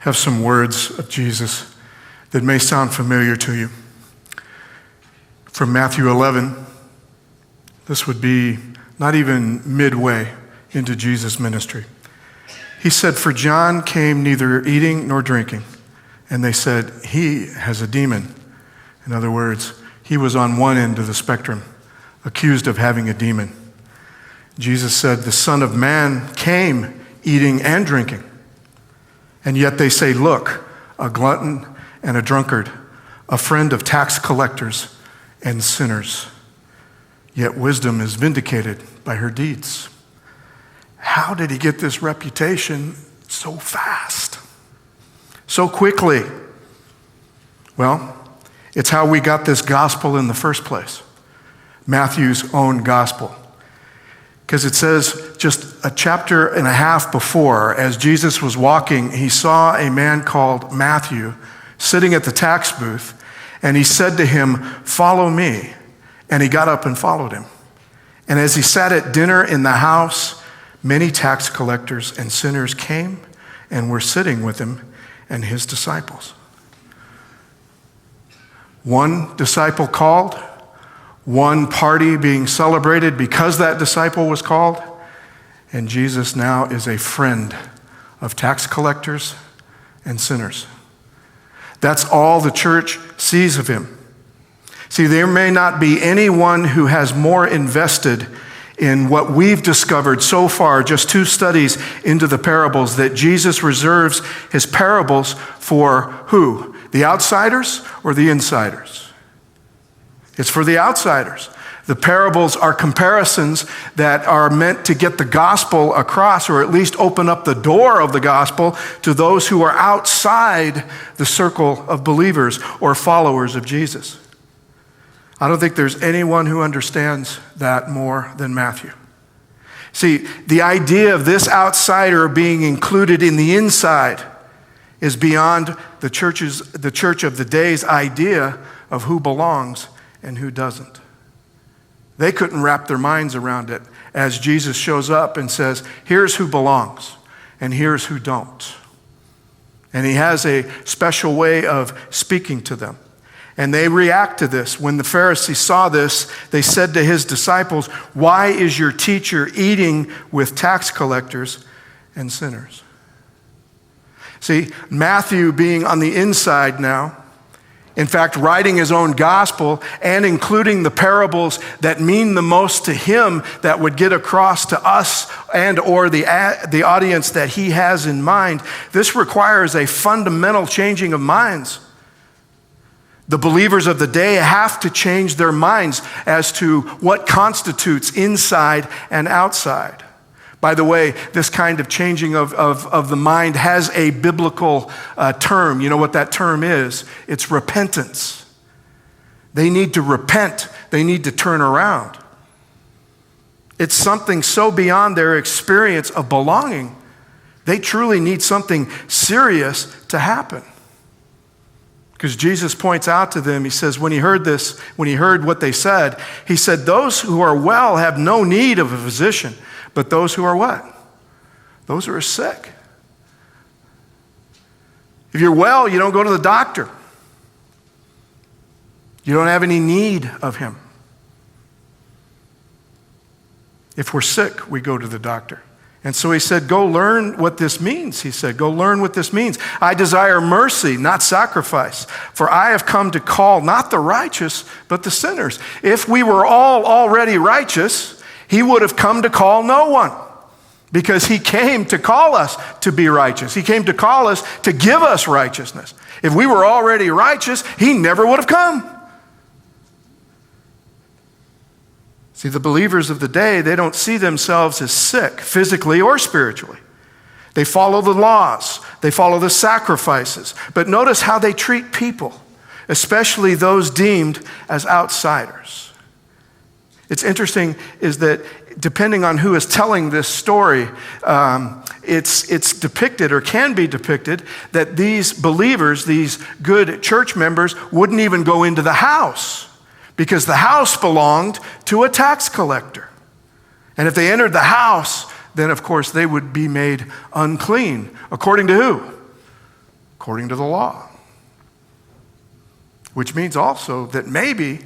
have some words of Jesus that may sound familiar to you. From Matthew 11, this would be not even midway into Jesus' ministry. He said, "For John came neither eating nor drinking, and they said, 'He has a demon.'" In other words, he was on one end of the spectrum, accused of having a demon. Jesus said, "The Son of Man came eating and drinking. And yet they say, 'Look, a glutton and a drunkard, a friend of tax collectors and sinners.' Yet wisdom is vindicated by her deeds." How did he get this reputation so fast, so quickly? Well, it's how we got this gospel in the first place, Matthew's own gospel. Because it says just a chapter and a half before, as Jesus was walking, he saw a man called Matthew sitting at the tax booth, and he said to him, "Follow me." And he got up and followed him. And as he sat at dinner in the house, many tax collectors and sinners came and were sitting with him and his disciples. One disciple called, one party being celebrated because that disciple was called, and Jesus now is a friend of tax collectors and sinners. That's all the church sees of him. See, there may not be anyone who has more invested in what we've discovered so far, just 2 studies into the parables, that Jesus reserves his parables for who? The outsiders or the insiders? It's for the outsiders. The parables are comparisons that are meant to get the gospel across, or at least open up the door of the gospel to those who are outside the circle of believers or followers of Jesus. I don't think there's anyone who understands that more than Matthew. See, the idea of this outsider being included in the inside is beyond the church of the day's idea of who belongs and who doesn't. They couldn't wrap their minds around it as Jesus shows up and says, "Here's who belongs and here's who don't." And he has a special way of speaking to them. And they react to this. When the Pharisees saw this, they said to his disciples, "Why is your teacher eating with tax collectors and sinners?" See, Matthew being on the inside now, in fact, writing his own gospel and including the parables that mean the most to him, that would get across to us and or the audience that he has in mind, this requires a fundamental changing of minds. The believers of the day have to change their minds as to what constitutes inside and outside. By the way, this kind of changing of the mind has a biblical term. You know what that term is? It's repentance. They need to repent. They need to turn around. It's something so beyond their experience of belonging. They truly need something serious to happen. Because Jesus points out to them, he says, when he heard this, when he heard what they said, he said, "Those who are well have no need of a physician, but those who are what? Those who are sick." If you're well, you don't go to the doctor. You don't have any need of him. If we're sick, we go to the doctor. And so he said, "Go learn what this means." He said, "Go learn what this means. I desire mercy, not sacrifice. For I have come to call not the righteous, but the sinners." If we were all already righteous, he would have come to call no one. Because he came to call us to be righteous. He came to call us to give us righteousness. If we were already righteous, he never would have come. See, the believers of the day, they don't see themselves as sick, physically or spiritually. They follow the laws. They follow the sacrifices. But notice how they treat people, especially those deemed as outsiders. It's interesting is that depending on who is telling this story, it's depicted or can be depicted that these believers, these good church members, wouldn't even go into the house, because the house belonged to a tax collector. And if they entered the house, then of course they would be made unclean. According to who? according to the law. Which means also that maybe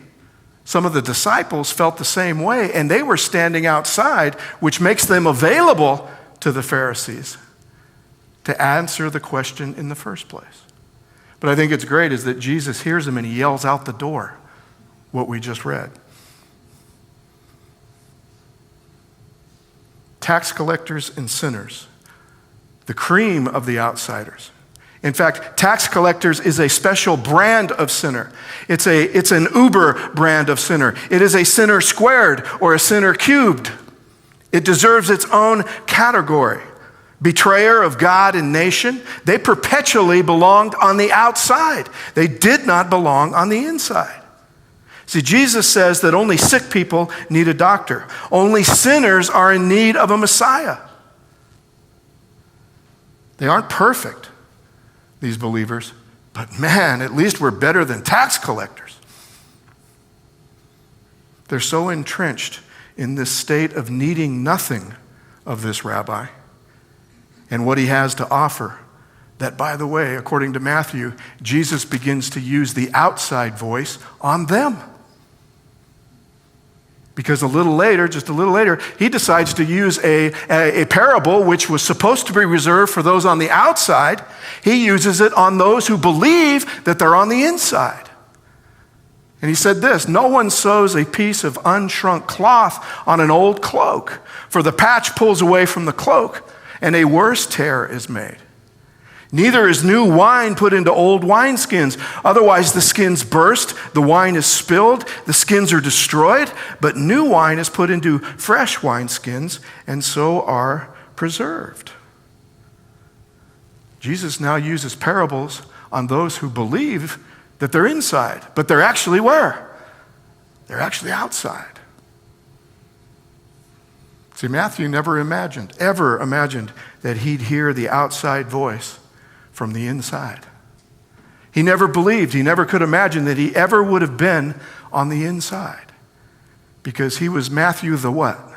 some of the disciples felt the same way, and they were standing outside, which makes them available to the Pharisees to answer the question in the first place. But I think it's great is that Jesus hears them and he yells out the door what we just read. Tax collectors and sinners, the cream of the outsiders. In fact, tax collectors is a special brand of sinner. It's an uber brand of sinner. It is a sinner squared or a sinner cubed. It deserves its own category. Betrayer of God and nation, they perpetually belonged on the outside. They did not belong on the inside. See, Jesus says that only sick people need a doctor. Only sinners are in need of a Messiah. They aren't perfect, these believers, but man, at least we're better than tax collectors. They're so entrenched in this state of needing nothing of this rabbi and what he has to offer that, by the way, according to Matthew, Jesus begins to use the outside voice on them. Because just a little later, he decides to use a parable which was supposed to be reserved for those on the outside. He uses it on those who believe that they're on the inside. And he said this, "No one sews a piece of unshrunk cloth on an old cloak, for the patch pulls away from the cloak, and a worse tear is made. Neither is new wine put into old wineskins. Otherwise the skins burst, the wine is spilled, the skins are destroyed, but new wine is put into fresh wineskins, and so are preserved." Jesus now uses parables on those who believe that they're inside, but they're actually where? They're actually outside. See, Matthew never ever imagined that he'd hear the outside voice from the inside. He never could imagine that he ever would have been on the inside, because he was Matthew the what?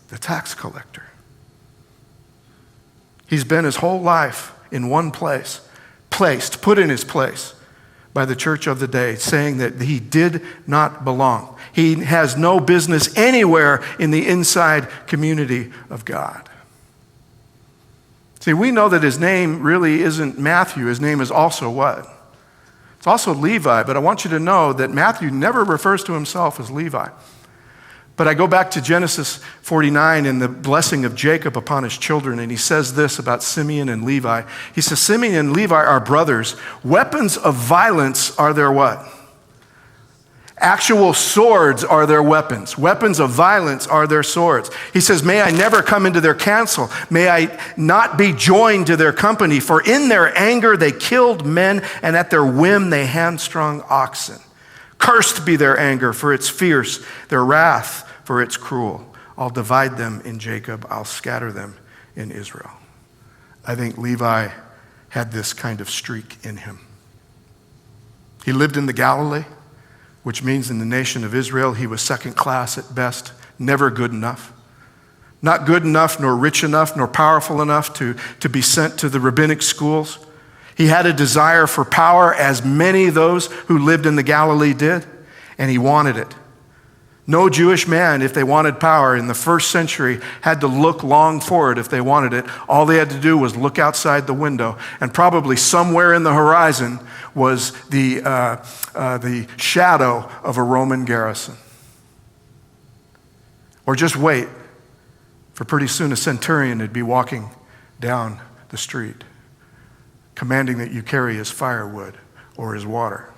The tax collector. He's been his whole life in one place, put in his place by the church of the day, saying that he did not belong. He has no business anywhere in the inside community of God. See, we know that his name really isn't Matthew. His name is also what? It's also Levi, but I want you to know that Matthew never refers to himself as Levi. But I go back to Genesis 49 and the blessing of Jacob upon his children, and he says this about Simeon and Levi. He says, Simeon and Levi are brothers. Weapons of violence are their what? Actual swords are their weapons. Weapons of violence are their swords. He says, may I never come into their counsel. May I not be joined to their company. For in their anger they killed men, and at their whim they hamstrung oxen. Cursed be their anger, for it's fierce, their wrath, for it's cruel. I'll divide them in Jacob. I'll scatter them in Israel. I think Levi had this kind of streak in him. He lived in the Galilee, which means in the nation of Israel, he was second class at best, never good enough. Not good enough, nor rich enough, nor powerful enough to be sent to the rabbinic schools. He had a desire for power, as many of those who lived in the Galilee did, and he wanted it. No Jewish man, if they wanted power in the first century, had to look long for it if they wanted it. All they had to do was look outside the window, and probably somewhere in the horizon was the shadow of a Roman garrison. Or just wait, for pretty soon a centurion would be walking down the street, commanding that you carry his firewood or his water.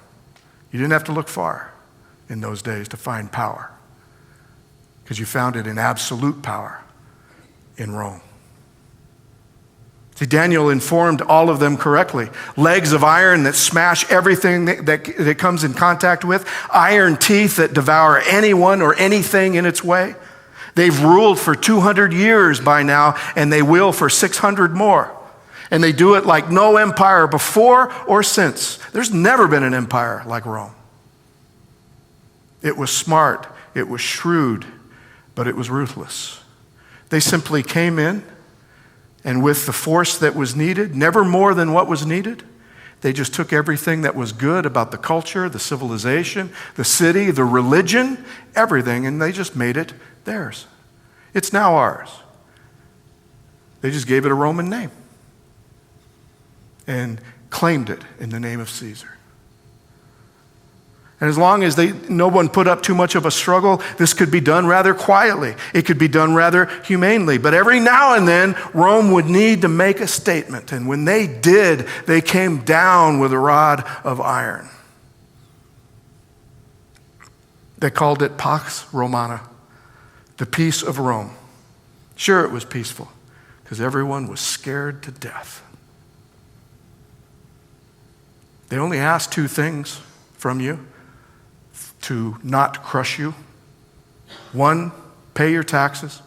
You didn't have to look far in those days to find power, because you found it in absolute power in Rome. See, Daniel informed all of them correctly. Legs of iron that smash everything that comes in contact with. Iron teeth that devour anyone or anything in its way. They've ruled for 200 years by now, and they will for 600 more. And they do it like no empire before or since. There's never been an empire like Rome. It was smart, it was shrewd, but it was ruthless. They simply came in And with the force that was needed, never more than what was needed, they just took everything that was good about the culture, the civilization, the city, the religion, everything, and they just made it theirs. It's now ours. They just gave it a Roman name and claimed it in the name of Caesar. And as long as no one put up too much of a struggle, this could be done rather quietly. It could be done rather humanely. But every now and then, Rome would need to make a statement. And when they did, they came down with a rod of iron. They called it Pax Romana, the peace of Rome. Sure, it was peaceful, because everyone was scared to death. They only asked two things from you to not crush you. One, pay your taxes.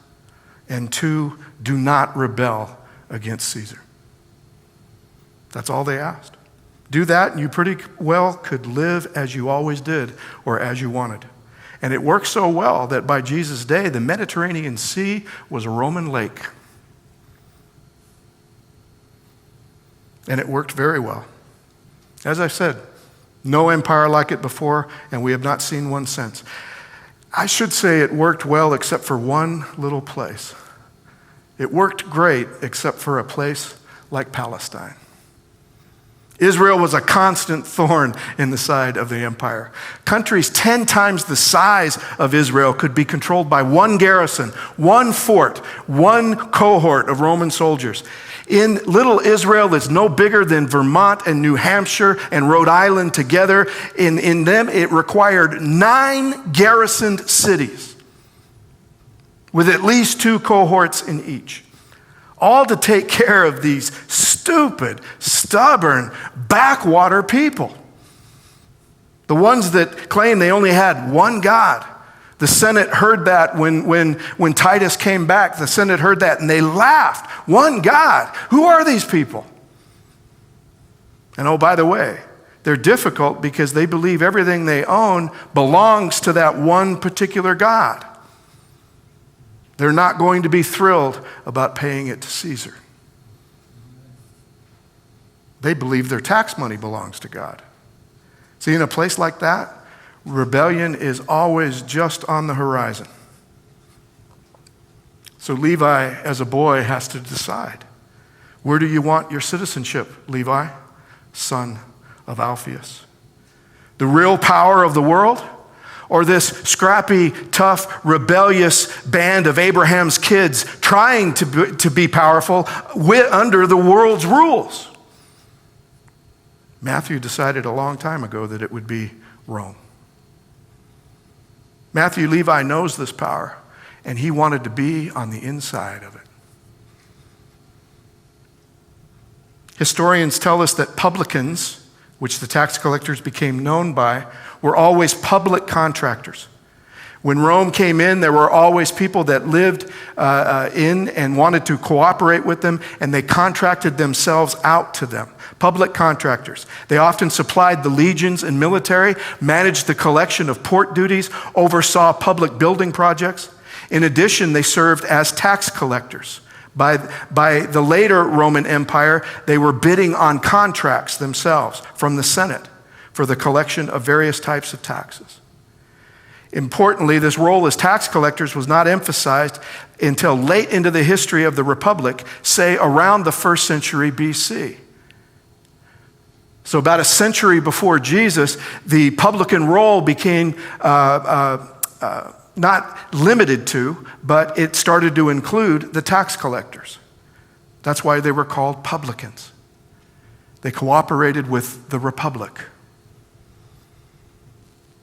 And two, do not rebel against Caesar. That's all they asked. Do that and you pretty well could live as you always did or as you wanted. And it worked so well that by Jesus' day, the Mediterranean Sea was a Roman lake. And it worked very well. As I said, no empire like it before, and we have not seen one since. I should say it worked well except for one little place. It worked great except for a place like Palestine. Israel was a constant thorn in the side of the empire. Countries 10 times the size of Israel could be controlled by one garrison, one fort, one cohort of Roman soldiers. In little Israel that's no bigger than Vermont and New Hampshire and Rhode Island together, in them it required 9 garrisoned cities with at least 2 cohorts in each, all to take care of these stupid, stubborn, backwater people. The ones that claim they only had one God. The Senate heard that when Titus came back. The Senate heard that and they laughed. One God. Who are these people? And oh, by the way, they're difficult because they believe everything they own belongs to that one particular God. They're not going to be thrilled about paying it to Caesar. They believe their tax money belongs to God. See, in a place like that, rebellion is always just on the horizon. So Levi, as a boy, has to decide. Where do you want your citizenship, Levi, son of Alphaeus? The real power of the world? Or this scrappy, tough, rebellious band of Abraham's kids trying to be powerful under the world's rules? Matthew decided a long time ago that it would be Rome. Matthew Levi knows this power, and he wanted to be on the inside of it. Historians tell us that publicans, which the tax collectors became known by, were always public contractors. When Rome came in, there were always people that lived in and wanted to cooperate with them, and they contracted themselves out to them. Public contractors. They often supplied the legions and military, managed the collection of port duties, oversaw public building projects. In addition, they served as tax collectors. By the later Roman Empire, they were bidding on contracts themselves from the Senate for the collection of various types of taxes. Importantly, this role as tax collectors was not emphasized until late into the history of the Republic, say around the 1st century BC. So about a century before Jesus, the publican role became not limited to, but it started to include the tax collectors. That's why they were called publicans. They cooperated with the Republic.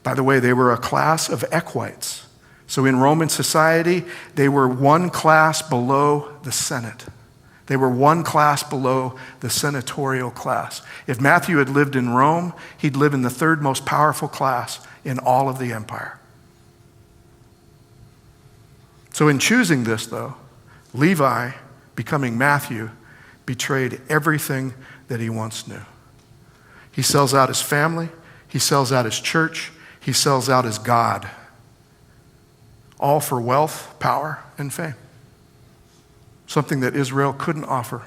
By the way, they were a class of equites. So in Roman society, they were one class below the Senate. They were one class below the senatorial class. If Matthew had lived in Rome, he'd live in the 3rd most powerful class in all of the empire. So in choosing this, though, Levi, becoming Matthew, betrayed everything that he once knew. He sells out his family. He sells out his church. He sells out his God. All for wealth, power, and fame. something that Israel couldn't offer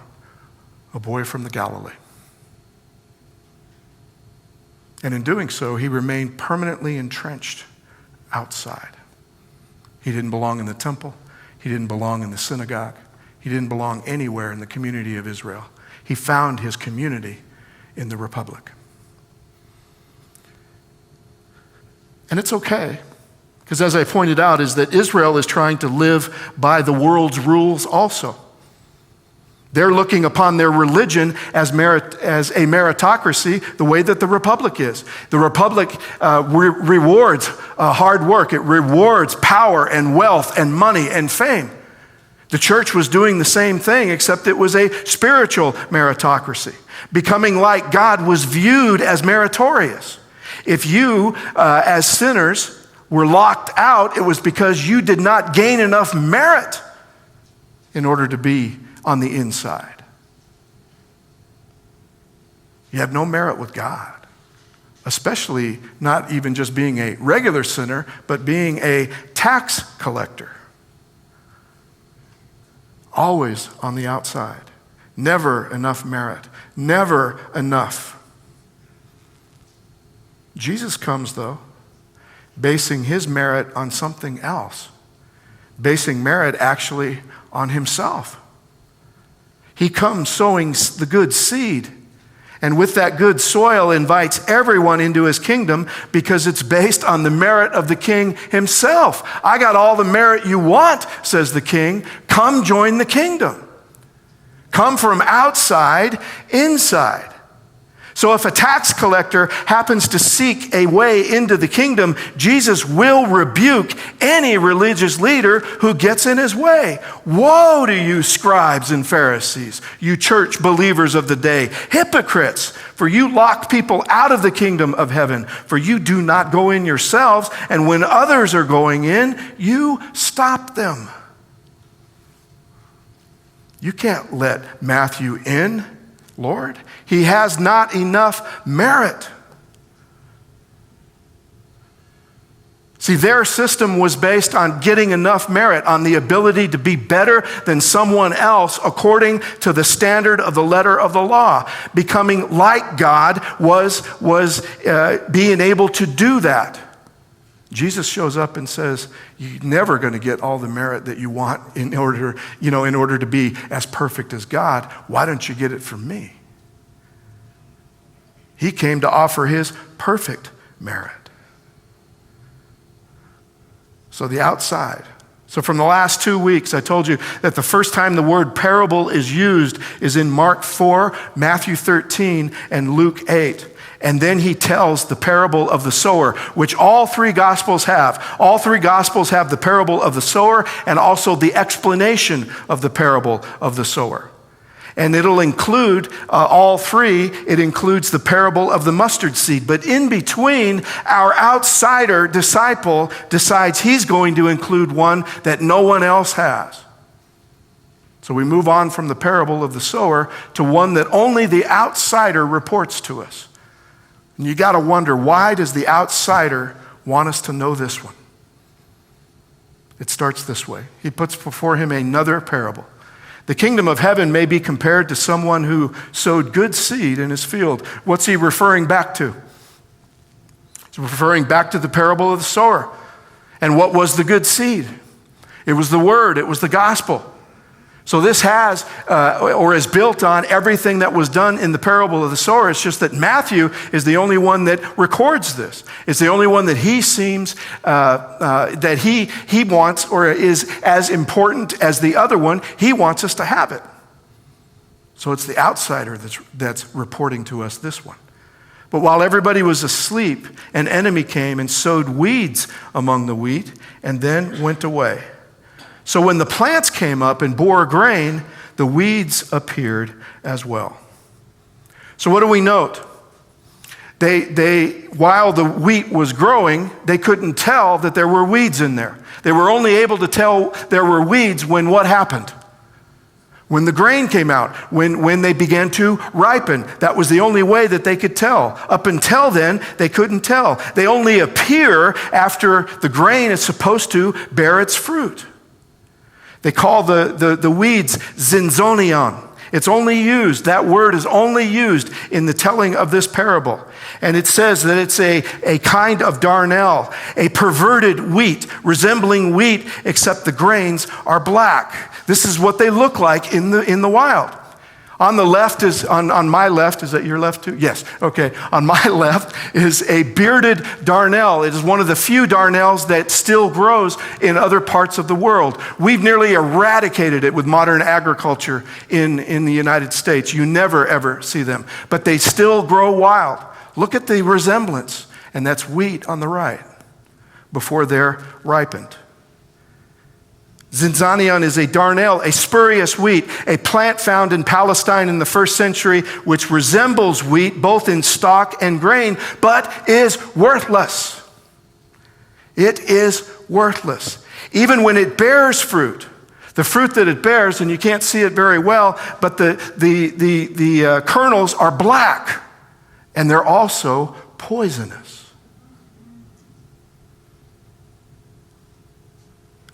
a boy from the Galilee. And in doing so, he remained permanently entrenched outside. He didn't belong in the temple. He didn't belong in the synagogue. He didn't belong anywhere in the community of Israel. He found his community in the Republic. And it's okay, because as I pointed out, is that Israel is trying to live by the world's rules also. They're looking upon their religion as a meritocracy, the way that the Republic is. The Republic rewards hard work. It rewards power and wealth and money and fame. The church was doing the same thing, except it was a spiritual meritocracy. Becoming like God was viewed as meritorious. If you, as sinners, were locked out, it was because you did not gain enough merit in order to be on the inside. You have no merit with God, especially not even just being a regular sinner, but being a tax collector. Always on the outside. Never enough merit. Never enough. Jesus comes, though, basing his merit on something else. Basing merit actually on himself. He comes sowing the good seed, and with that good soil invites everyone into his kingdom because it's based on the merit of the king himself. I got all the merit you want, says the king. Come join the kingdom. Come from outside, inside. So if a tax collector happens to seek a way into the kingdom, Jesus will rebuke any religious leader who gets in his way. Woe to you, scribes and Pharisees, you church believers of the day, hypocrites, for you lock people out of the kingdom of heaven, for you do not go in yourselves, and when others are going in, you stop them. You can't let Matthew in, Lord. He has not enough merit. See, their system was based on getting enough merit, on the ability to be better than someone else according to the standard of the letter of the law. Becoming like God was being able to do that. Jesus shows up and says, you're never going to get all the merit that you want in order to be as perfect as God. Why don't you get it from me? He came to offer his perfect merit. So the outside. So from the last 2 weeks, I told you that the first time the word parable is used is in Mark 4, Matthew 13, and Luke 8. And then he tells the parable of the sower, which all three Gospels have. All three Gospels have the parable of the sower and also the explanation of the parable of the sower. And it'll include all three. It includes the parable of the mustard seed. But in between, our outsider disciple decides he's going to include one that no one else has. So we move on from the parable of the sower to one that only the outsider reports to us. And you got to wonder, why does the outsider want us to know this one? It starts this way. He puts before him another parable. The kingdom of heaven may be compared to someone who sowed good seed in his field. What's he referring back to? He's referring back to the parable of the sower. And what was the good seed? It was the word. It was the gospel. So this has, or is built on everything that was done in the parable of the sower. It's just that Matthew is the only one that records this. It's the only one that he seems, that he wants, or is as important as the other one. He wants us to have it. So it's the outsider that's reporting to us this one. But while everybody was asleep, an enemy came and sowed weeds among the wheat and then went away. So when the plants came up and bore grain, the weeds appeared as well. So what do we note? While the wheat was growing, they couldn't tell that there were weeds in there. They were only able to tell there were weeds when what happened? When the grain came out, when they began to ripen. That was the only way that they could tell. Up until then, they couldn't tell. They only appear after the grain is supposed to bear its fruit. They call the weeds zinzonion. It's only used, that word is only used in the telling of this parable. And it says that it's a kind of darnel, a perverted wheat, resembling wheat, except the grains are black. This is what they look like in the wild. On the left is, on my left, is that your left too? Yes, okay. On my left is a bearded darnel. It is one of the few darnels that still grows in other parts of the world. We've nearly eradicated it with modern agriculture in the United States. You never, ever see them. But they still grow wild. Look at the resemblance. And that's wheat on the right before they're ripened. Zinzanion is a darnel, a spurious wheat, a plant found in Palestine in the first century, which resembles wheat both in stalk and grain, but is worthless. It is worthless. Even when it bears fruit, the fruit that it bears, and you can't see it very well, but the kernels are black, and they're also poisonous.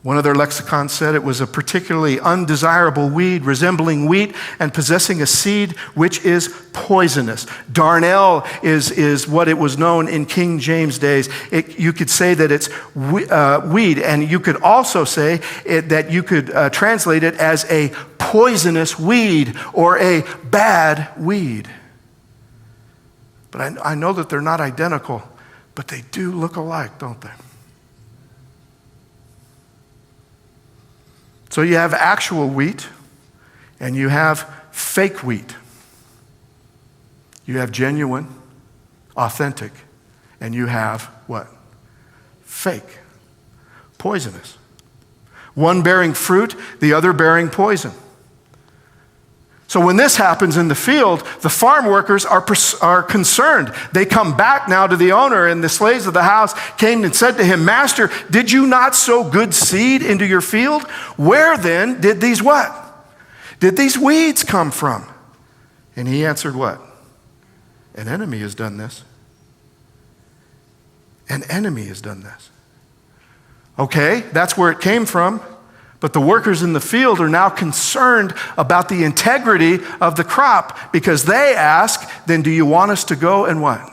One of their lexicons said it was a particularly undesirable weed, resembling wheat and possessing a seed which is poisonous. Darnel is what it was known in King James days. You could say that it's weed, and you could also say that you could translate it as a poisonous weed or a bad weed. But I know that they're not identical, but they do look alike, don't they? So you have actual wheat and you have fake wheat. You have genuine, authentic, and you have what? Fake, poisonous. One bearing fruit, the other bearing poison. So when this happens in the field, the farm workers are concerned. They come back now to the owner, and the slaves of the house came and said to him, "Master, did you not sow good seed into your field? Where then did these what? Did these weeds come from?" And he answered what? "An enemy has done this." An enemy has done this. Okay, that's where it came from. But the workers in the field are now concerned about the integrity of the crop, because they ask, then do you want us to go and what?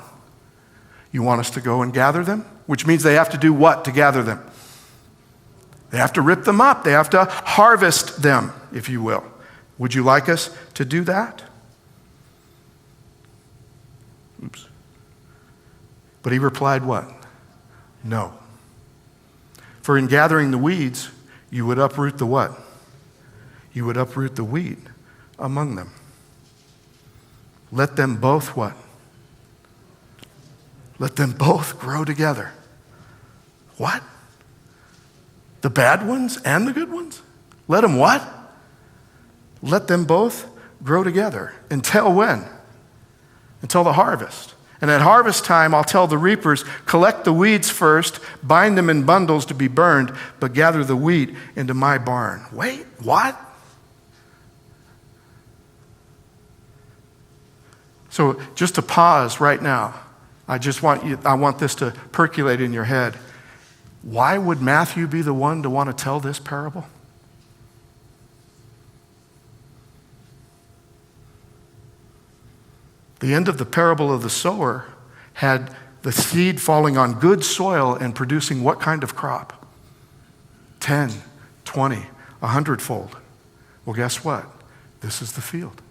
You want us to go and gather them? Which means they have to do what to gather them? They have to rip them up. They have to harvest them, if you will. Would you like us to do that? Oops. But he replied what? No. For in gathering the weeds, you would uproot the what? You would uproot the wheat among them. Let them both what? Let them both grow together. What? The bad ones and the good ones? Let them what? Let them both grow together. Until when? Until the harvest. And at harvest time, I'll tell the reapers, collect the weeds first, bind them in bundles to be burned, but gather the wheat into my barn. Wait, what? So just to pause right now, I want this to percolate in your head. Why would Matthew be the one to want to tell this parable? The end of the parable of the sower had the seed falling on good soil and producing what kind of crop? 10, 20, 100-fold. Well, guess what? This is the field.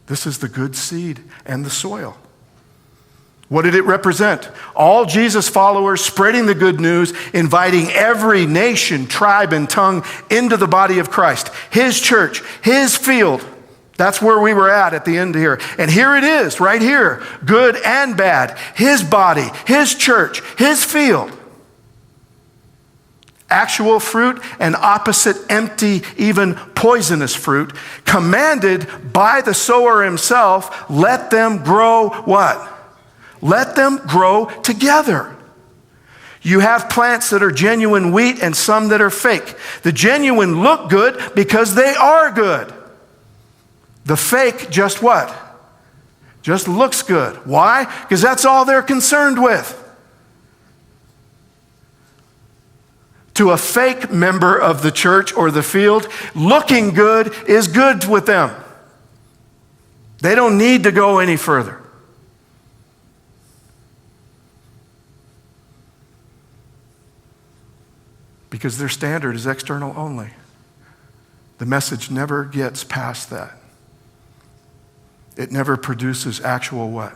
This is the good seed and the soil. What did it represent? All Jesus followers spreading the good news, inviting every nation, tribe, and tongue into the body of Christ. His church, his field. That's where we were at the end here. And here it is, right here. Good and bad. His body, his church, his field. Actual fruit and opposite, empty, even poisonous fruit. Commanded by the sower himself, let them grow what? Let them grow together. You have plants that are genuine wheat and some that are fake. The genuine look good because they are good. The fake just what? Just looks good. Why? Because that's all they're concerned with. To a fake member of the church or the field, looking good is good with them. They don't need to go any further. Because their standard is external only. The message never gets past that. It never produces actual what?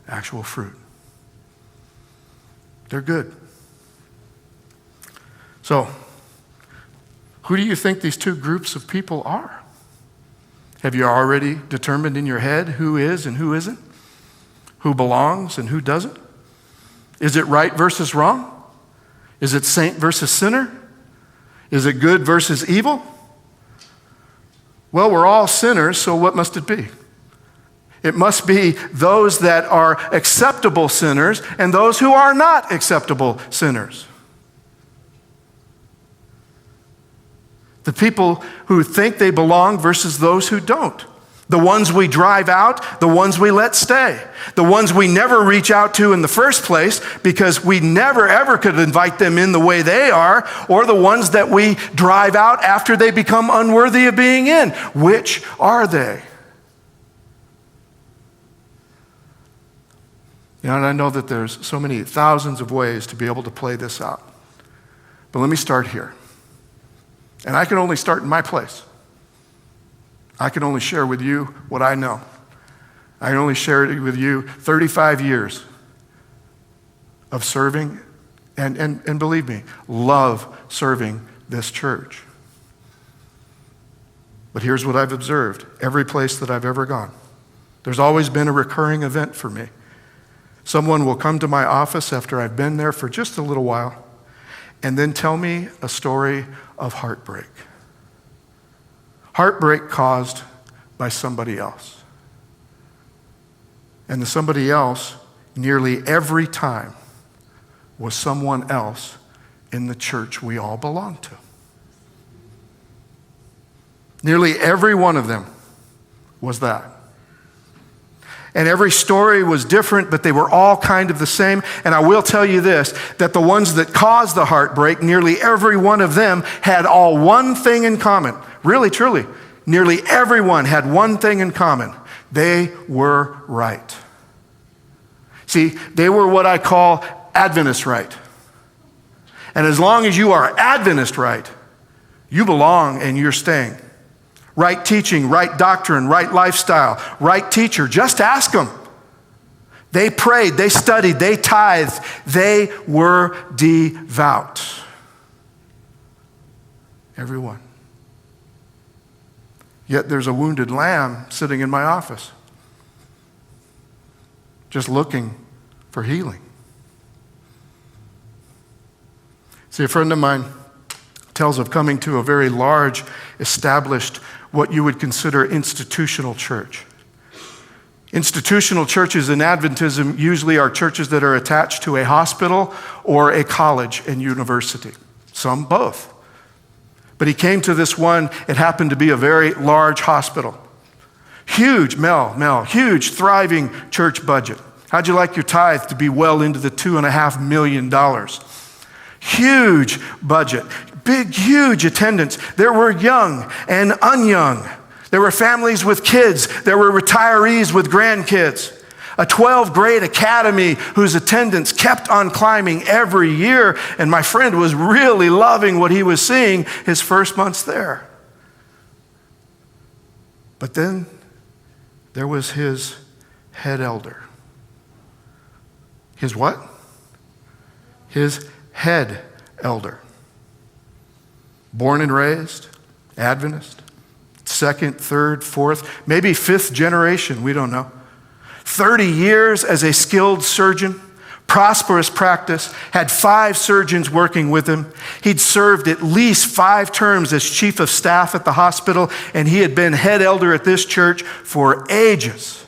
Actual fruit. They're good. So, who do you think these two groups of people are? Have you already determined in your head who is and who isn't? Who belongs and who doesn't? Is it right versus wrong? Is it saint versus sinner? Is it good versus evil? Well, we're all sinners, so what must it be? It must be those that are acceptable sinners and those who are not acceptable sinners. The people who think they belong versus those who don't. The ones we drive out, the ones we let stay. The ones we never reach out to in the first place because we never ever could invite them in the way they are, or the ones that we drive out after they become unworthy of being in. Which are they? You know, and I know that there's so many thousands of ways to be able to play this out. But let me start here. And I can only start in my place. I can only share with you what I know. I can only share it with you 35 years of serving, and believe me, love serving this church. But here's what I've observed. Every place that I've ever gone, there's always been a recurring event for me. Someone will come to my office after I've been there for just a little while and then tell me a story of heartbreak. Heartbreak caused by somebody else. And the somebody else, nearly every time, was someone else in the church we all belong to. Nearly every one of them was that. And every story was different, but they were all kind of the same. And I will tell you this, that the ones that caused the heartbreak, nearly every one of them had all one thing in common. Really, truly, nearly everyone had one thing in common. They were right. See, they were what I call Adventist right. And as long as you are Adventist right, you belong and you're staying. Right teaching, right doctrine, right lifestyle, right teacher. Just ask them. They prayed, they studied, they tithed, they were devout. Everyone. Yet there's a wounded lamb sitting in my office, just looking for healing. See, a friend of mine tells of coming to a very large, established, what you would consider institutional church. Institutional churches in Adventism usually are churches that are attached to a hospital or a college and university. Some both. But he came to this one, it happened to be a very large hospital. Huge, huge, thriving church budget. How'd you like your tithe to be well into the $2.5 million? Huge budget. Big, huge attendance. There were young and unyoung. There were families with kids. There were retirees with grandkids. A 12th grade academy whose attendance kept on climbing every year. And my friend was really loving what he was seeing his first months there. But then there was his head elder. His what? His head elder. Born and raised, Adventist, second, third, fourth, maybe fifth generation, we don't know. 30 years as a skilled surgeon, prosperous practice, had 5 surgeons working with him. He'd served at least 5 terms as chief of staff at the hospital, and he had been head elder at this church for ages.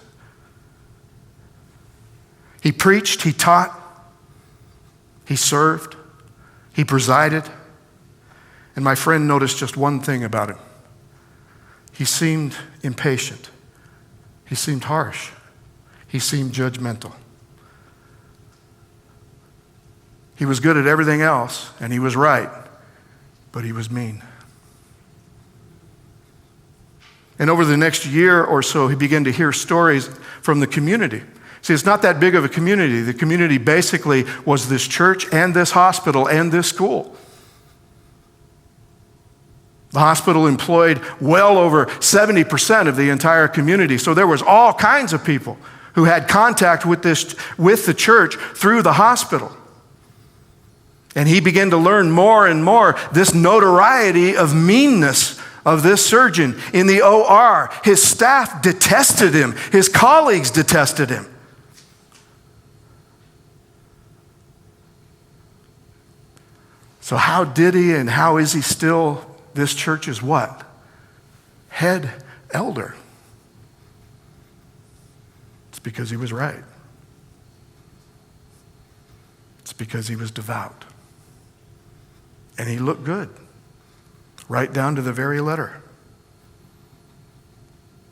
He preached, he taught, he served, he presided. And my friend noticed just one thing about him. He seemed impatient. He seemed harsh. He seemed judgmental. He was good at everything else, and he was right, but he was mean. And over the next year or so, he began to hear stories from the community. See, it's not that big of a community. The community basically was this church and this hospital and this school. The hospital employed well over 70% of the entire community. So there was all kinds of people who had contact with the church through the hospital. And he began to learn more and more this notoriety of meanness of this surgeon in the OR. His staff detested him. His colleagues detested him. So how did he and how is he still this church's what? Head elder. It's because he was right. It's because he was devout. And he looked good, right down to the very letter.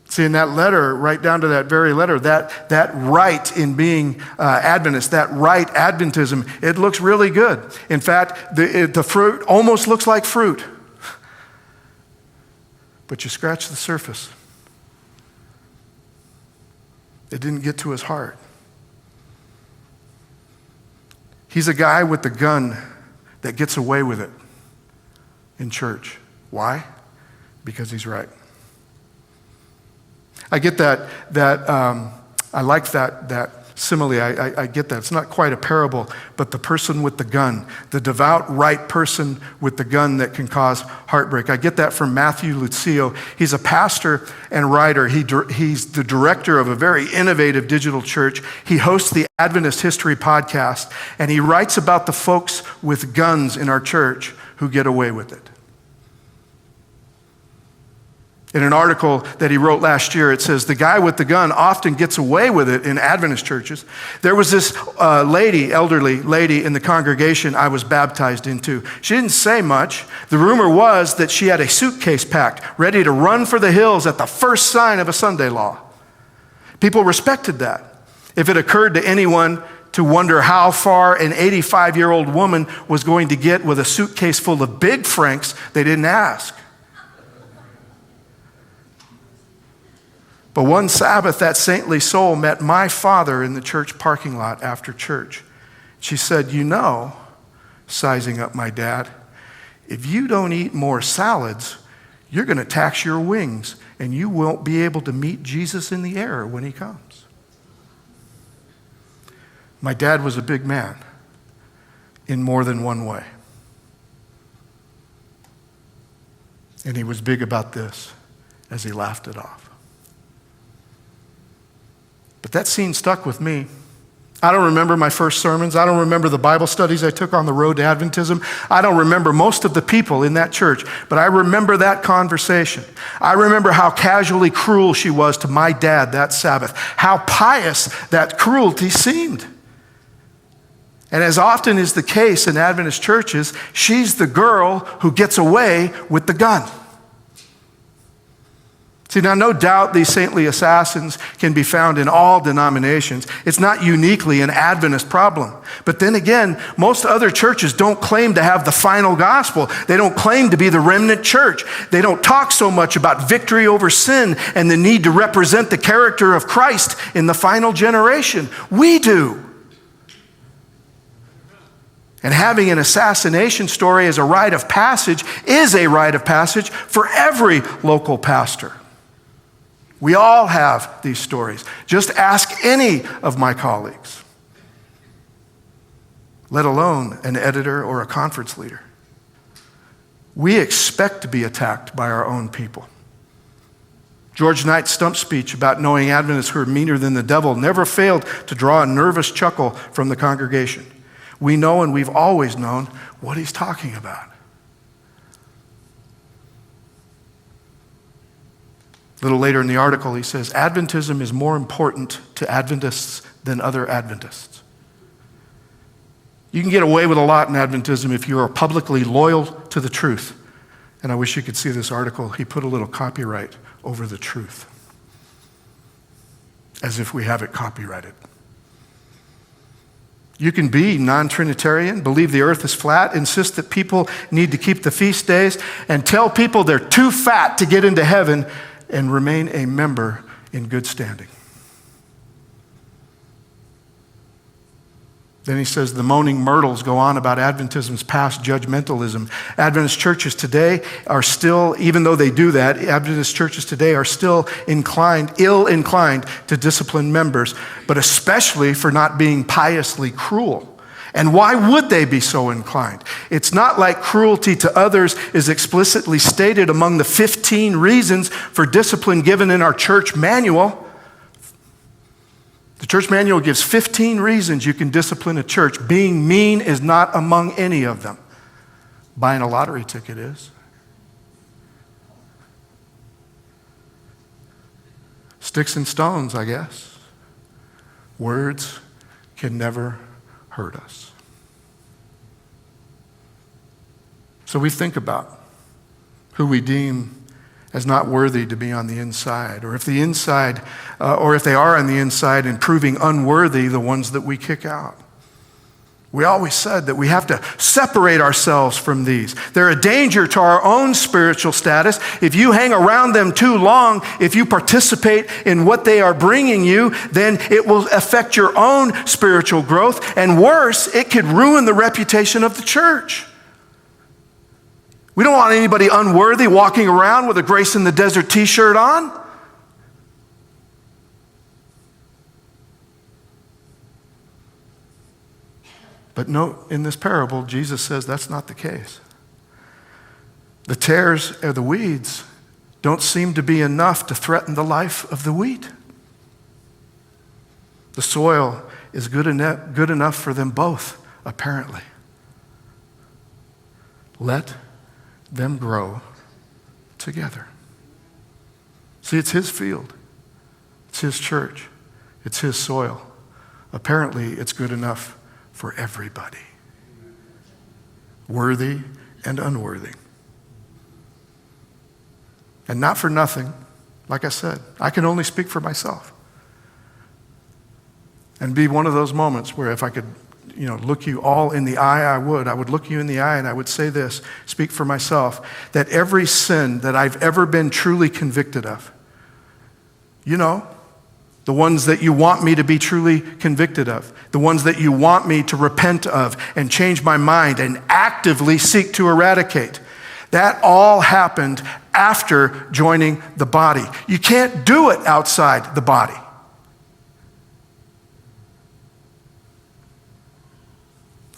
See, in that letter, right down to that very letter, that right in being Adventist, that right Adventism, it looks really good. In fact, the fruit almost looks like fruit. But you scratch the surface. It didn't get to his heart. He's a guy with the gun that gets away with it in church. Why? Because he's right. I get that I like that simile. I get that. It's not quite a parable, but the person with the gun, the devout right person with the gun that can cause heartbreak. I get that from Matthew Lucio. He's a pastor and writer. He's the director of a very innovative digital church. He hosts the Adventist History podcast, and he writes about the folks with guns in our church who get away with it. In an article that he wrote last year, it says, the guy with the gun often gets away with it in Adventist churches. There was this elderly lady in the congregation I was baptized into. She didn't say much. The rumor was that she had a suitcase packed, ready to run for the hills at the first sign of a Sunday law. People respected that. If it occurred to anyone to wonder how far an 85-year-old woman was going to get with a suitcase full of big francs, they didn't ask. But one Sabbath, that saintly soul met my father in the church parking lot after church. She said, you know, sizing up my dad, if you don't eat more salads, you're going to tax your wings, and you won't be able to meet Jesus in the air when he comes. My dad was a big man in more than one way. And he was big about this as he laughed it off. But that scene stuck with me. I don't remember my first sermons. I don't remember the Bible studies I took on the road to Adventism. I don't remember most of the people in that church, but I remember that conversation. I remember how casually cruel she was to my dad that Sabbath, how pious that cruelty seemed. And as often is the case in Adventist churches, she's the girl who gets away with the gun. See, now, no doubt these saintly assassins can be found in all denominations. It's not uniquely an Adventist problem. But then again, most other churches don't claim to have the final gospel. They don't claim to be the remnant church. They don't talk so much about victory over sin and the need to represent the character of Christ in the final generation. We do. And having an assassination story as a rite of passage is a rite of passage for every local pastor. We all have these stories. Just ask any of my colleagues, let alone an editor or a conference leader. We expect to be attacked by our own people. George Knight's stump speech about knowing Adventists who are meaner than the devil never failed to draw a nervous chuckle from the congregation. We know, and we've always known, what he's talking about. A little later in the article, he says, Adventism is more important to Adventists than other Adventists. You can get away with a lot in Adventism if you are publicly loyal to the truth. And I wish you could see this article. He put a little copyright over the truth, as if we have it copyrighted. You can be non-Trinitarian, believe the earth is flat, insist that people need to keep the feast days, and tell people they're too fat to get into heaven, and remain a member in good standing. Then he says the moaning myrtles go on about Adventism's past judgmentalism. Adventist churches today are still, even though they do that, Adventist churches today are still ill-inclined to discipline members, but especially for not being piously cruel. And why would they be so inclined? It's not like cruelty to others is explicitly stated among the 15 reasons for discipline given in our church manual. The church manual gives 15 reasons you can discipline a church. Being mean is not among any of them. Buying a lottery ticket is. Sticks and stones, I guess. Words can never hurt us. So we think about who we deem as not worthy to be on the inside, or if they are on the inside and proving unworthy, the ones that we kick out. We always said that we have to separate ourselves from these. They're a danger to our own spiritual status. If you hang around them too long, if you participate in what they are bringing you, then it will affect your own spiritual growth. And worse, it could ruin the reputation of the church. We don't want anybody unworthy walking around with a Grace in the Desert t-shirt on. But note, in this parable, Jesus says that's not the case. The tares or the weeds don't seem to be enough to threaten the life of the wheat. The soil is good enough for them both, apparently. Let them grow together. See, it's his field. It's his church. It's his soil. Apparently, it's good enough for everybody, worthy and unworthy. And not for nothing, like I said, I can only speak for myself. And be one of those moments where if I could look you all in the eye, I would look you in the eye and I would say this, speak for myself, that every sin that I've ever been truly convicted of, the ones that you want me to be truly convicted of, the ones that you want me to repent of and change my mind and actively seek to eradicate, that all happened after joining the body. You can't do it outside the body.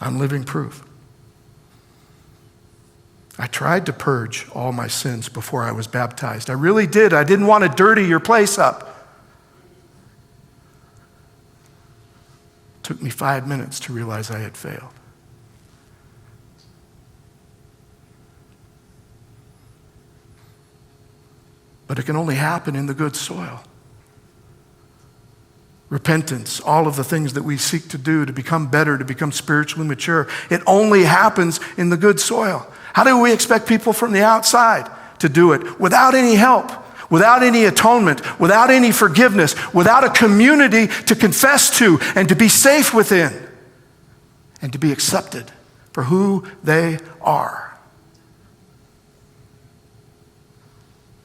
I'm living proof. I tried to purge all my sins before I was baptized. I really did. I didn't want to dirty your place up. It took me 5 minutes to realize I had failed. But it can only happen in the good soil. Repentance, all of the things that we seek to do to become better, to become spiritually mature, it only happens in the good soil. How do we expect people from the outside to do it without any help, without any atonement, without any forgiveness, without a community to confess to and to be safe within and to be accepted for who they are?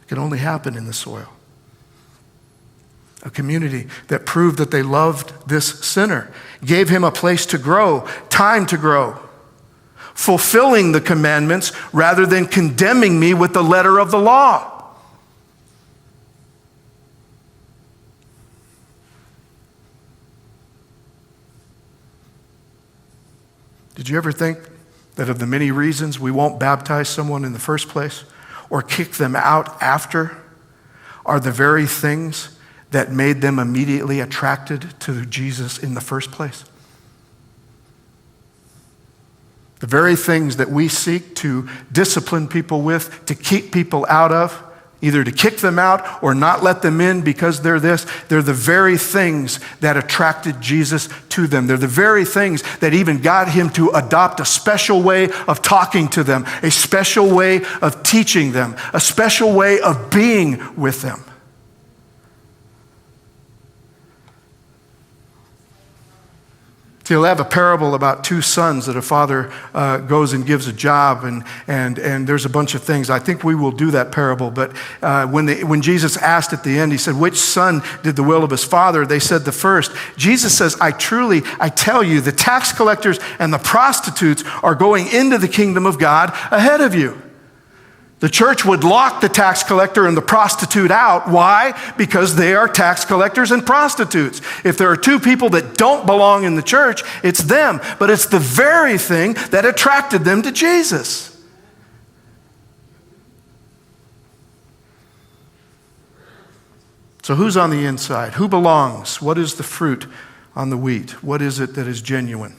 It can only happen in the soil. A community that proved that they loved this sinner, gave him a place to grow, time to grow, fulfilling the commandments rather than condemning me with the letter of the law. Did you ever think that of the many reasons we won't baptize someone in the first place or kick them out after are the very things that made them immediately attracted to Jesus in the first place? The very things that we seek to discipline people with, to keep people out of, either to kick them out or not let them in because they're this, they're the very things that attracted Jesus to them. They're the very things that even got him to adopt a special way of talking to them, a special way of teaching them, a special way of being with them. So he'll have a parable about two sons that a father goes and gives a job, and there's a bunch of things. I think we will do that parable, but when Jesus asked at the end, he said, which son did the will of his father? They said the first. Jesus says, I tell you, the tax collectors and the prostitutes are going into the kingdom of God ahead of you. The church would lock the tax collector and the prostitute out. Why? Because they are tax collectors and prostitutes. If there are two people that don't belong in the church, it's them. But it's the very thing that attracted them to Jesus. So who's on the inside? Who belongs? What is the fruit on the wheat? What is it that is genuine?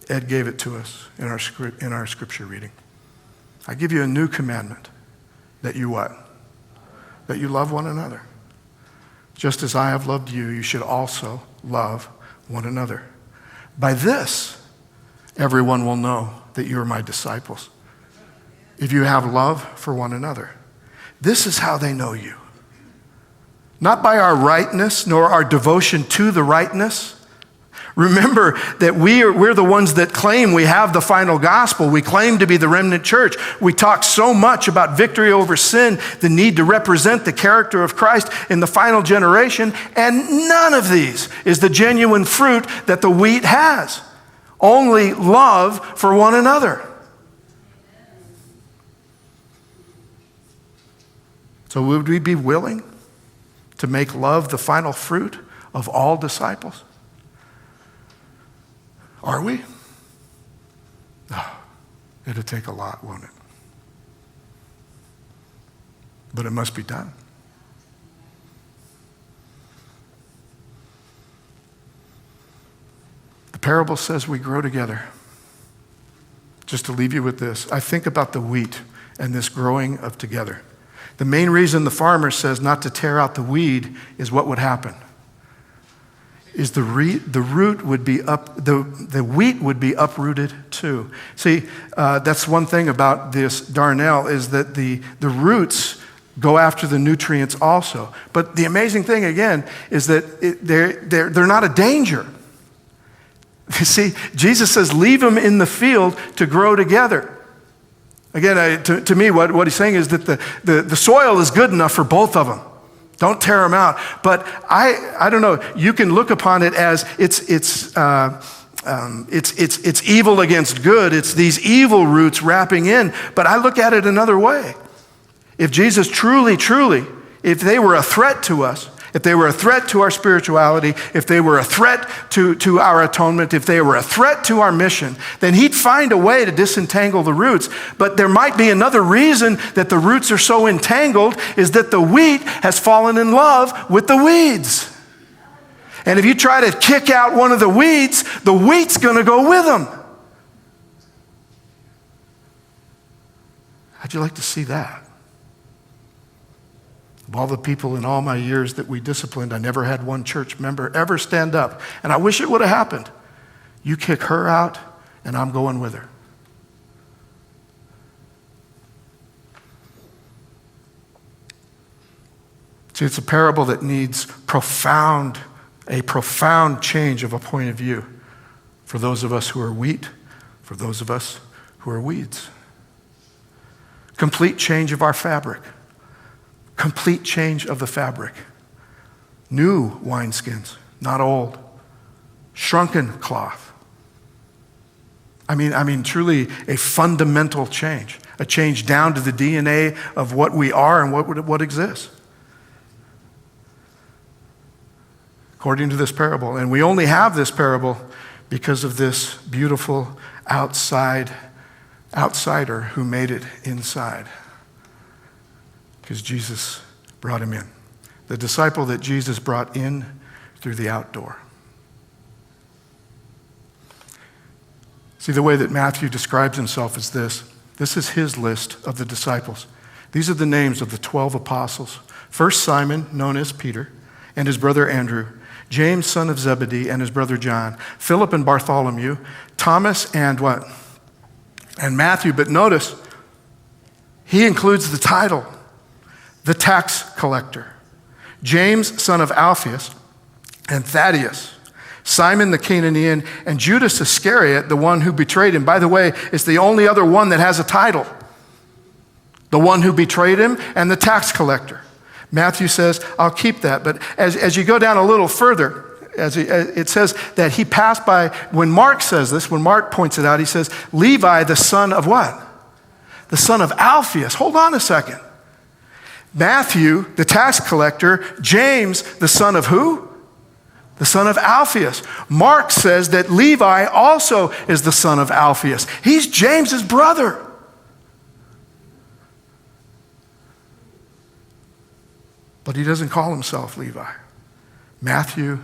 Ed gave it to us in our scripture reading. I give you a new commandment, that you what? That you love one another. Just as I have loved you, you should also love one another. By this, everyone will know that you are my disciples, if you have love for one another. This is how they know you. Not by our rightness, nor our devotion to the rightness. Remember that we're the ones that claim we have the final gospel. We claim to be the remnant church. We talk so much about victory over sin, the need to represent the character of Christ in the final generation, and none of these is the genuine fruit that the wheat has. Only love for one another. So would we be willing to make love the final fruit of all disciples? Are we? Oh, it'll take a lot, won't it? But it must be done. The parable says we grow together. Just to leave you with this, I think about the wheat and this growing of together. The main reason the farmer says not to tear out the weed is what would happen. Is the root would be the wheat would be uprooted too. See, that's one thing about this darnel is that the roots go after the nutrients also. But the amazing thing again is that they're not a danger. You see, Jesus says, leave them in the field to grow together. Again, to me, what he's saying is that the soil is good enough for both of them. Don't tear them out. But I don't know. You can look upon it as it's evil against good. It's these evil roots wrapping in. But I look at it another way. If Jesus truly, if they were a threat to us, if they were a threat to our spirituality, if they were a threat to our atonement, if they were a threat to our mission, then he'd find a way to disentangle the roots. But there might be another reason that the roots are so entangled is that the wheat has fallen in love with the weeds. And if you try to kick out one of the wheat's going to go with them. How'd you like to see that? Of all the people in all my years that we disciplined, I never had one church member ever stand up. And I wish it would have happened. You kick her out, and I'm going with her. See, it's a parable that needs a profound change of a point of view for those of us who are wheat, for those of us who are weeds. Complete change of our fabric. Complete change of the fabric. New wineskins, not old. Shrunken cloth. I mean, truly a fundamental change. A change down to the DNA of what we are and what exists. According to this parable. And we only have this parable because of this beautiful outsider who made it inside. Because Jesus brought him in. The disciple that Jesus brought in through the outdoor. See, the way that Matthew describes himself is this. This is his list of the disciples. These are the names of the 12 apostles. First Simon, known as Peter, and his brother Andrew. James, son of Zebedee, and his brother John. Philip and Bartholomew. Thomas and what? And Matthew. But notice, he includes the title. The tax collector. James, son of Alphaeus, and Thaddeus. Simon the Canaanian, and Judas Iscariot, the one who betrayed him. By the way, it's the only other one that has a title. The one who betrayed him and the tax collector. Matthew says, I'll keep that. But as you go down a little further, it says that he passed by, when Mark says this, when Mark points it out, he says, Levi, the son of what? The son of Alphaeus. Hold on a second. Matthew, the tax collector, James, the son of who? The son of Alphaeus. Mark says that Levi also is the son of Alphaeus. He's James's brother. But he doesn't call himself Levi. Matthew,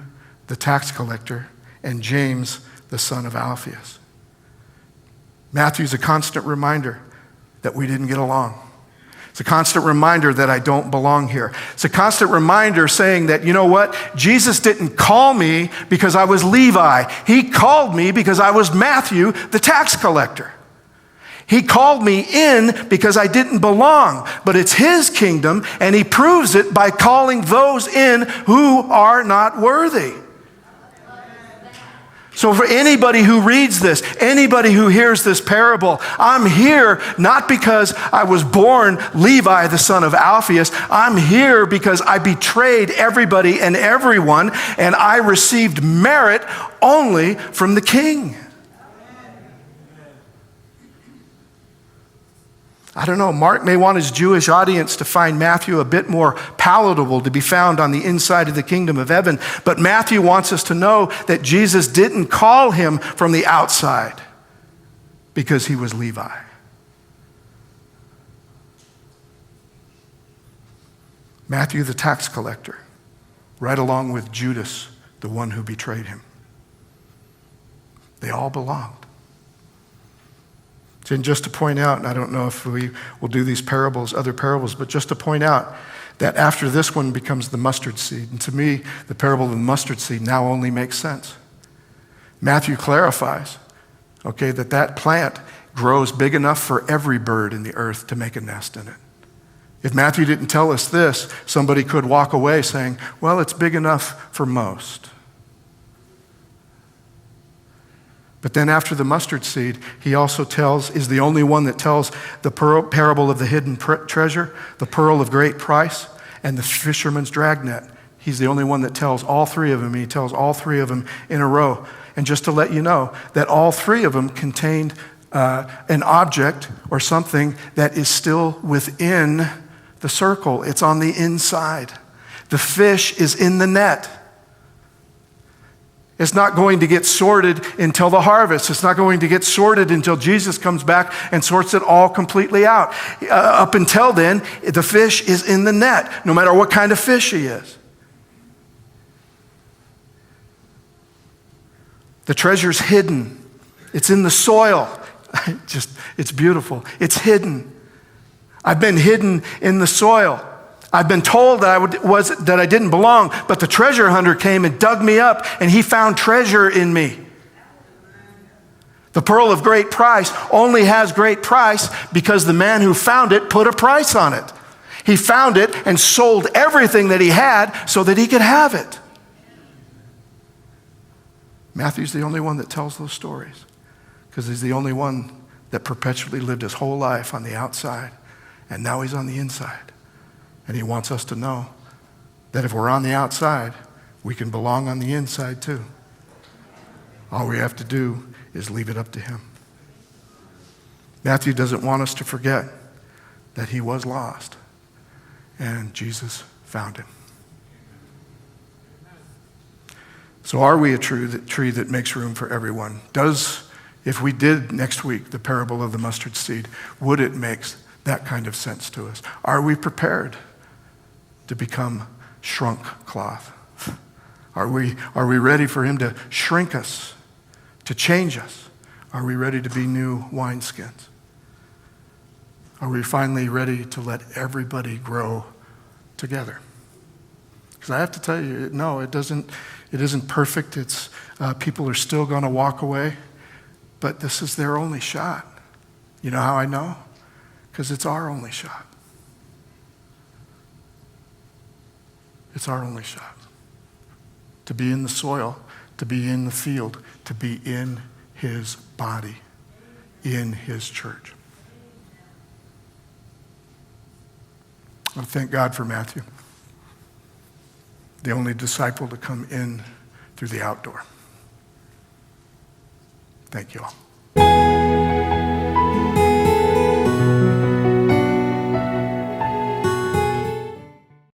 the tax collector, and James, the son of Alphaeus. Matthew's a constant reminder that we didn't get along. It's a constant reminder that I don't belong here. It's a constant reminder saying that, you know what? Jesus didn't call me because I was Levi. He called me because I was Matthew, the tax collector. He called me in because I didn't belong, but it's his kingdom, and he proves it by calling those in who are not worthy. So for anybody who reads this, anybody who hears this parable, I'm here not because I was born Levi, the son of Alphaeus. I'm here because I betrayed everybody and everyone, and I received merit only from the King. I don't know, Mark may want his Jewish audience to find Matthew a bit more palatable to be found on the inside of the kingdom of heaven, but Matthew wants us to know that Jesus didn't call him from the outside because he was Levi. Matthew the tax collector, right along with Judas, the one who betrayed him. They all belonged. And just to point out, and I don't know if we will do these parables, other parables, but just to point out that after this one becomes the mustard seed. And to me, the parable of the mustard seed now only makes sense. Matthew clarifies, okay, that plant grows big enough for every bird in the earth to make a nest in it. If Matthew didn't tell us this, somebody could walk away saying, well, it's big enough for most. But then after the mustard seed, he also is the only one that tells the parable of the hidden treasure, the pearl of great price, and the fisherman's dragnet. He's the only one that tells all three of them. He tells all three of them in a row. And just to let you know that all three of them contained an object or something that is still within the circle. It's on the inside. The fish is in the net. It's not going to get sorted until the harvest. It's not going to get sorted until Jesus comes back and sorts it all completely out. Up until then, the fish is in the net, no matter what kind of fish he is. The treasure's hidden. It's in the soil. It's beautiful. It's hidden. I've been hidden in the soil. I've been told that I didn't belong, but the treasure hunter came and dug me up, and he found treasure in me. The pearl of great price only has great price because the man who found it put a price on it. He found it and sold everything that he had so that he could have it. Matthew's the only one that tells those stories because he's the only one that perpetually lived his whole life on the outside, and now he's on the inside. And he wants us to know that if we're on the outside, we can belong on the inside too. All we have to do is leave it up to him. Matthew doesn't want us to forget that he was lost, and Jesus found him. So are we a tree that makes room for everyone? If we did next week the parable of the mustard seed, would it make that kind of sense to us? Are we prepared to become shrunk cloth? Are we ready for him to shrink us, to change us? Are we ready to be new wineskins? Are we finally ready to let everybody grow together? Because I have to tell you, no, it isn't perfect. It's people are still going to walk away, but this is their only shot. You know how I know? Because it's our only shot. It's our only shot to be in the soil, to be in the field, to be in his body, in his church. I thank God for Matthew, the only disciple to come in through the outdoor. Thank you all.